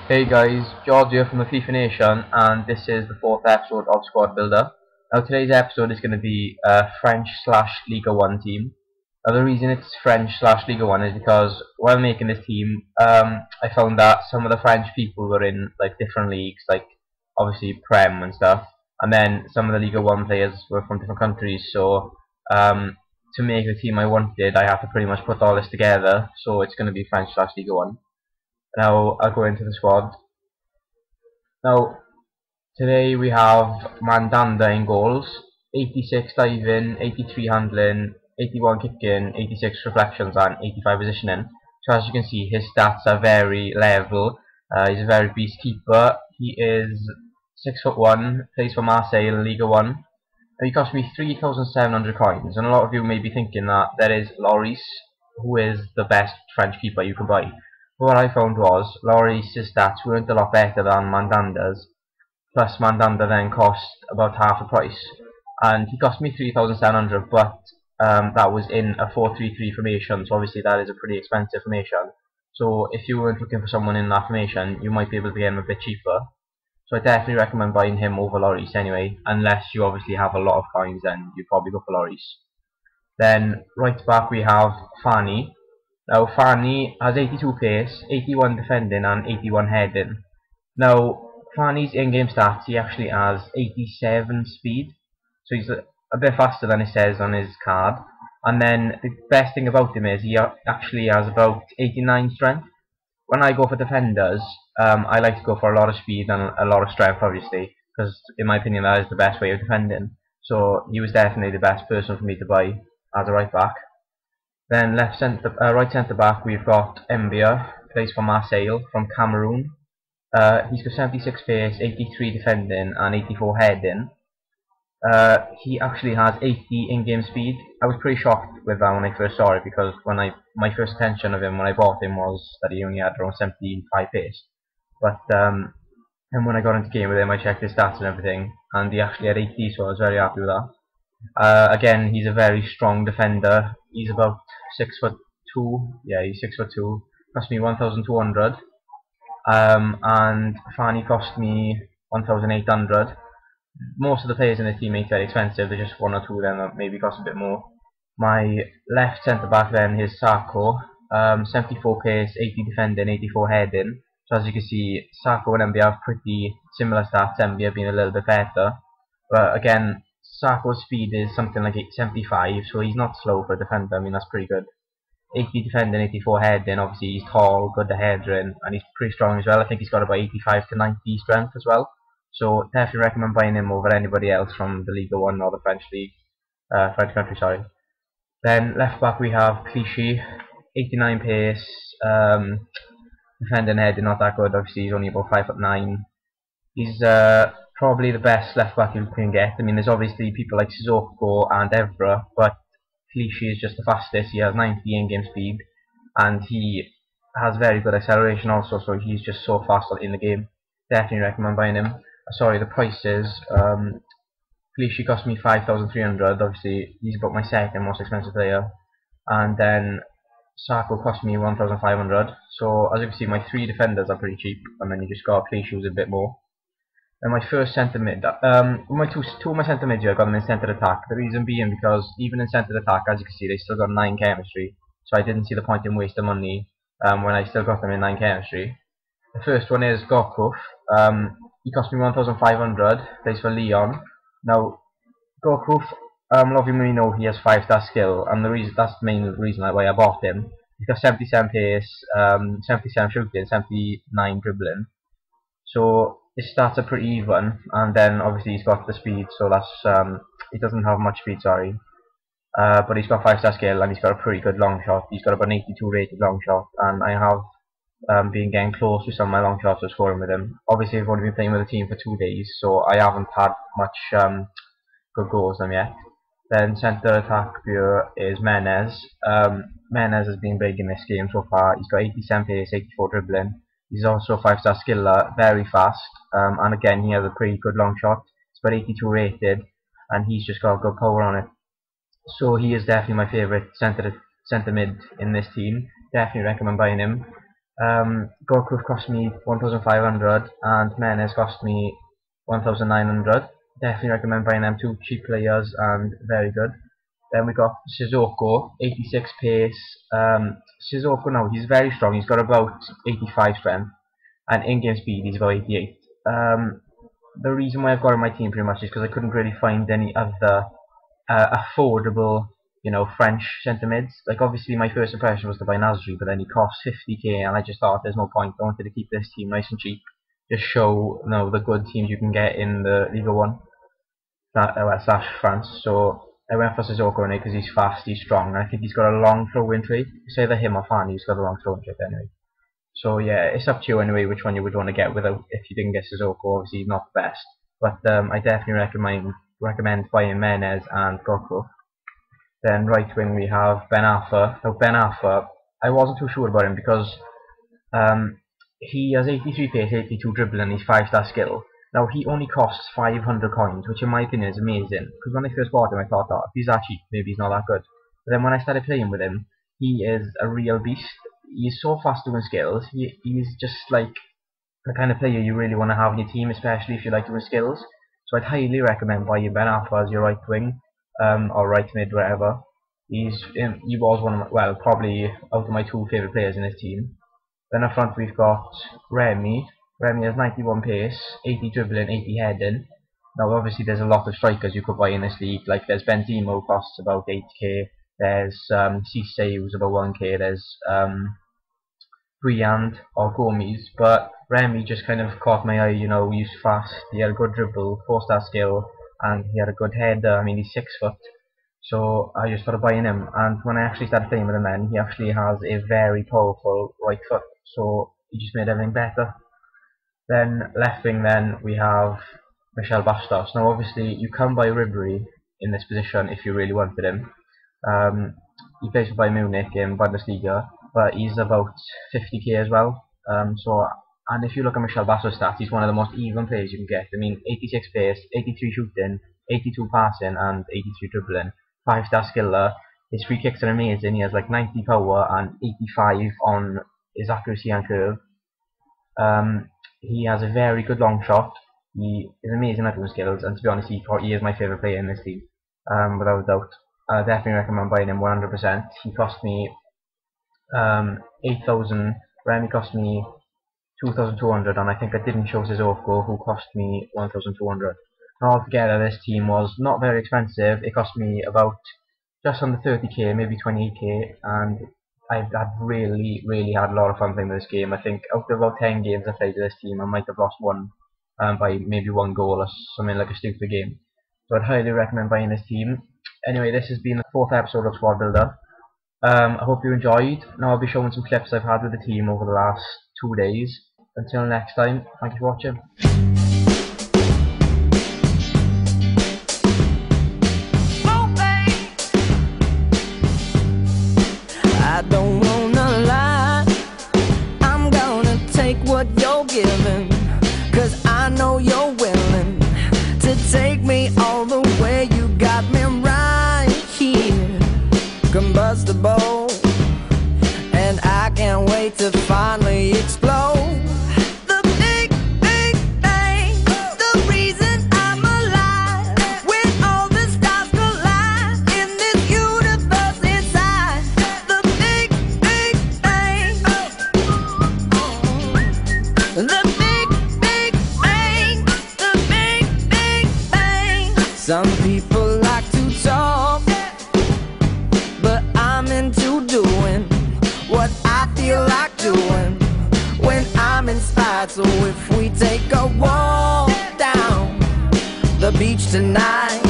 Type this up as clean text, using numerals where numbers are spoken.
Hey guys, Jords here from the FIFA Nation, and this is the fourth episode of Squad Builder. Now today's episode is going to be a French slash Ligue 1 team. Now the reason it's French slash Ligue 1 is because while making this team, I found that some of the French people were in like different leagues, like obviously Prem and stuff, and then some of the Ligue 1 players were from different countries. So to make the team I wanted, I have to pretty much put all this together. So it's going to be French slash Ligue 1. Now I'll go into the squad. Now today we have Mandanda in goals, 86 diving, 83 handling, 81 kicking, 86 reflections and 85 positioning. So as you can see his stats are very level. He's a very beast keeper. He is 6'1", plays for Marseille in Ligue 1. Now, he cost me 3,700 coins, and a lot of you may be thinking that there is Lloris, who is the best French keeper you can buy. But what I found was Lloris' stats weren't a lot better than Mandanda's, plus Mandanda then cost about half the price, and he cost me 3,700, but that was in a 4-3-3 formation, so obviously that is a pretty expensive formation. So if you weren't looking for someone in that formation, you might be able to get him a bit cheaper. So I definitely recommend buying him over Lloris anyway, unless you obviously have a lot of coins, then you probably go for Lloris. Then right back we have Fanni. Now Fanni has 82 pace, 81 defending and 81 heading. Now Fanni's in-game stats, he actually has 87 speed, so he's a bit faster than it says on his card. And then the best thing about him is he actually has about 89 strength. When I go for defenders, I like to go for a lot of speed and a lot of strength, obviously, because in my opinion that is the best way of defending. So he was definitely the best person for me to buy as a right back. Then right centre back we've got Mbia, plays for Marseille from Cameroon. He's got 76 pace, 83 defending and 84 heading. He actually has 80 in-game speed. I was pretty shocked with that when I first saw it, because my first intention of him when I bought him was that he only had around 75 pace. But and when I got into game with him, I checked his stats and everything, and he actually had 80, so I was very happy with that. Again, he's a very strong defender. He's about 6'2". Yeah, he's 6'2". Cost me 1,200. And Fanni cost me 1,800. Most of the players in the team ain't very expensive, there's just one or two of them that maybe cost a bit more. My left centre back then is Sakho, 74 pace, 80 defending, 84 heading. So as you can see, Sakho and Mbia have pretty similar stats, Mbia being a little bit better. But again, Sakho's speed is something like 75, so he's not slow for a defender. I mean, that's pretty good. 80 defending, 84 heading, obviously he's tall, good to header in, and he's pretty strong as well. I think he's got about 85 to 90 strength as well. So definitely recommend buying him over anybody else from the Ligue 1 or the French league, French country, sorry. Then left back we have Clichy, 89 pace, defending heading not that good. Obviously he's only about 5'9". He's probably the best left back you can get. I mean, there's obviously people like Sissoko and Evra, but Clichy is just the fastest. He has 90 in-game speed, and he has very good acceleration also, so he's just so fast in the game. Definitely recommend buying him. Sorry, the prices. Clichy cost me 5,300. Obviously, he's about my second most expensive player, and then Sakho cost me 1,500. So as you can see, my three defenders are pretty cheap, and then you just got Clichy who's a bit more. And my first centre mid, two of my centre mids here, I got them in centre attack. The reason being because even in centre attack, as you can see, they still got 9 chemistry. So I didn't see the point in wasting money when I still got them in 9 chemistry. The first one is Gorcuff. He cost me 1,500. Plays for Lyon. Now, Gorcuff, a lot of you may know he has 5-star skill, and that's the main reason why I bought him. He's got 77 pace, 77 shooting, 79 dribbling. So his stats are pretty even, and then obviously he's got the speed, so that's he doesn't have much speed, sorry. But he's got 5-star skill, and he's got a pretty good long shot. He's got about an 82 rated long shot, and I have been getting close to some of my long shots of scoring with him. Obviously I've only been playing with the team for 2 days, so I haven't had much good goals them yet. Then centre attack here is Menez. Menez has been big in this game so far. He's got 87 pace, 84 dribbling. He's also a 5-star skiller, very fast, and again he has a pretty good long shot. It's about 82 rated, and he's just got good power on it. So he is definitely my favourite centre mid in this team. Definitely recommend buying him. Gorcuff cost me 1,500 and Menez cost me 1,900. Definitely recommend buying them, two cheap players and very good. Then we got Sissoko, 86 pace. Sissoko now, he's very strong, he's got about 85 strength, and in-game speed he's about 88. The reason why I've got him on my team pretty much is because I couldn't really find any other affordable, French centre mids. Like, obviously my first impression was to buy Nasri, but then he cost 50k, and I just thought there's no point. I wanted to keep this team nice and cheap, just show the good teams you can get in the Ligue 1 slash France. So I went for Sissoko in it because he's fast, he's strong, and I think he's got a long throw-in trait. It's either him or Fanni, he's got a long throw-in trait anyway. So yeah, it's up to you anyway which one you would want to get without, if you didn't get Sissoko. Obviously he's not the best, but I definitely recommend buying Menez and Gorcuff. Then right wing we have Arfa. Now Arfa, I wasn't too sure about him because he has 83 pace, 82 dribbling, and he's 5-star skill. Now he only costs 500 coins, which in my opinion is amazing, because when I first bought him I thought, oh, if he's that cheap, maybe he's not that good. But then when I started playing with him, he is a real beast. He's so fast doing skills. He's just like the kind of player you really want to have in your team, especially if you like doing skills. So I'd highly recommend buying Arfa as your right wing, or right mid, whatever. He was one of my, well, probably out of my two favourite players in his team. Then up front we've got Remy. Remy has 91 pace, 80 dribbling, 80 heading. Now obviously there's a lot of strikers you could buy in this league. Like there's Benzema, who costs about 8k. There's Clichy, who's about 1k. There's Briand or Gomes. But Remy just kind of caught my eye. He's fast. He had a good dribble, 4-star skill, and he had a good header. I mean, he's 6 foot. So I just started buying him, and when I actually started playing with him then, he actually has a very powerful right foot, so he just made everything better. Then left wing then we have Michel Bastos. Now obviously you can buy Remy in this position if you really wanted him. He plays for Bayern Munich in Bundesliga, but he's about 50k as well. And if you look at Michel Bastos' stats, he's one of the most even players you can get. I mean, 86 pace, 83 shooting, 82 passing, and 83 dribbling. 5-star skiller. His free kicks are amazing. He has like 90 power and 85 on his accuracy and curve. He has a very good long shot. He is amazing at doing skills, and to be honest, he is my favourite player in this team, without a doubt. I definitely recommend buying him 100%. He cost me 8,000. Remy cost me 2,200, and I think I didn't show Sissoko, who cost me 1,200. Altogether this team was not very expensive. It cost me about just under 30k, maybe 28k, and I've really had a lot of fun playing with this game. I think out of about 10 games I played with this team, I might have lost one by maybe 1 goal or something like a stupid game. So I'd highly recommend buying this team. Anyway, this has been the 4th episode of Squad Builder. I hope you enjoyed. Now I'll be showing some clips I've had with the team over the last 2 days. Until next time, thank you for watching. I don't wanna lie, I'm gonna take what you're giving, 'cause I know you're willing to take me all the way. You got me right here, combustible, and I can't wait to finally explode. Some people like to talk, but I'm into doing what I feel like doing when I'm inspired. So if we take a walk down the beach tonight,